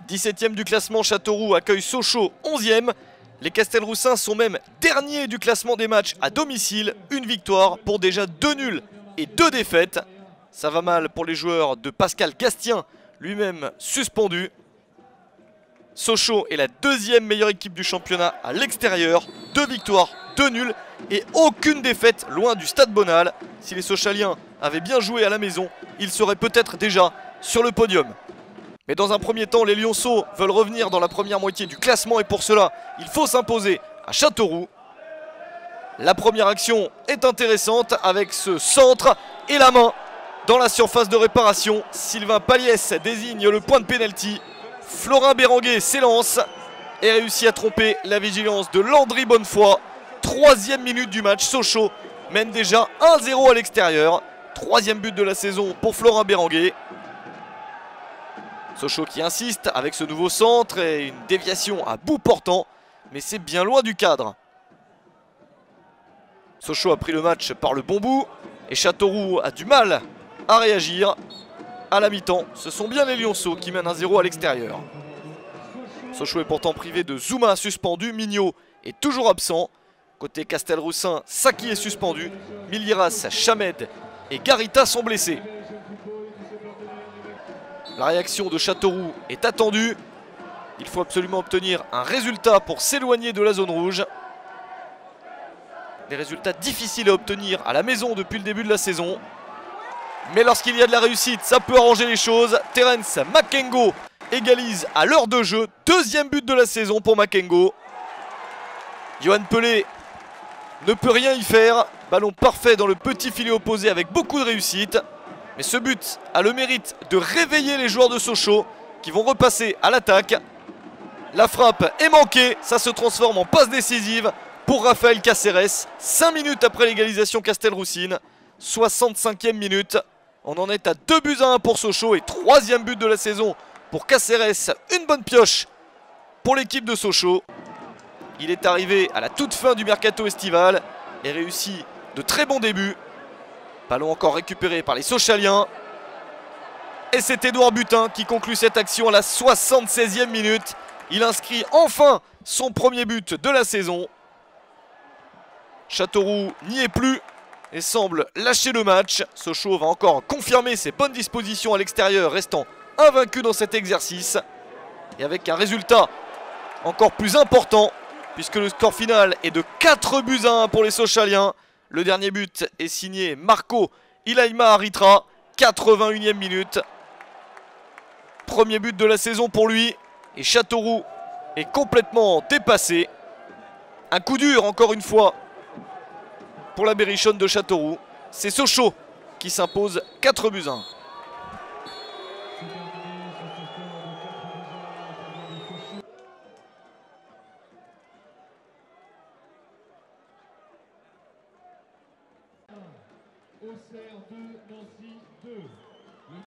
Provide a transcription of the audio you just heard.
17e du classement, Châteauroux accueille Sochaux 11e. Les Castelroussins sont même derniers du classement des matchs à domicile. Une victoire pour déjà 2 nuls et 2 défaites. Ça va mal pour les joueurs de Pascal Gastien, lui-même suspendu. Sochaux est la deuxième meilleure équipe du championnat à l'extérieur. 2 victoires, 2 nuls et aucune défaite loin du Stade Bonal. Si les Sochaliens avaient bien joué à la maison, ils seraient peut-être déjà sur le podium. Mais dans un premier temps, les Lionceaux veulent revenir dans la première moitié du classement et pour cela, il faut s'imposer à Châteauroux. La première action est intéressante avec ce centre et la main dans la surface de réparation. Sylvain Paliès désigne le point de pénalty. Florin Béranguet s'élance et réussit à tromper la vigilance de Landry Bonnefoy. 3e minute du match, Sochaux mène déjà 1-0 à l'extérieur. 3e but de la saison pour Florin Béranguet. Sochaux qui insiste avec ce nouveau centre et une déviation à bout portant, mais c'est bien loin du cadre. Sochaux a pris le match par le bon bout et Châteauroux a du mal à réagir. À la mi-temps, ce sont bien les Lionceaux qui mènent 1-0 à l'extérieur. Sochaux est pourtant privé de Zouma suspendu, Mignot est toujours absent. Côté Castelroussin, Saki est suspendu, Miliras, Chamed et Garita sont blessés. La réaction de Châteauroux est attendue. Il faut absolument obtenir un résultat pour s'éloigner de la zone rouge. Des résultats difficiles à obtenir à la maison depuis le début de la saison. Mais lorsqu'il y a de la réussite, ça peut arranger les choses. Terence Makengo égalise à l'heure de jeu. 2e but de la saison pour Makengo. Johan Pelé ne peut rien y faire. Ballon parfait dans le petit filet opposé avec beaucoup de réussite. Mais ce but a le mérite de réveiller les joueurs de Sochaux qui vont repasser à l'attaque. La frappe est manquée, ça se transforme en passe décisive pour Raphaël Caceres. 5 minutes après l'égalisation Castelroussine, 65e minute. On en est à 2-1 pour Sochaux et 3e but de la saison pour Caceres. Une bonne pioche pour l'équipe de Sochaux. Il est arrivé à la toute fin du mercato estival et réussit de très bons débuts. Ballon encore récupéré par les Sochaliens. Et c'est Édouard Butin qui conclut cette action à la 76e minute. Il inscrit enfin son premier but de la saison. Châteauroux n'y est plus et semble lâcher le match. Sochaux va encore confirmer ses bonnes dispositions à l'extérieur, restant invaincu dans cet exercice. Et avec un résultat encore plus important, puisque le score final est de 4-1 pour les Sochaliens. Le dernier but est signé Marco Ilaima Aritra, 81e minute. Premier but de la saison pour lui. Et Châteauroux est complètement dépassé. Un coup dur encore une fois pour la Berrichonne de Châteauroux. C'est Sochaux qui s'impose 4-1. Auxerre 2, Nancy 2.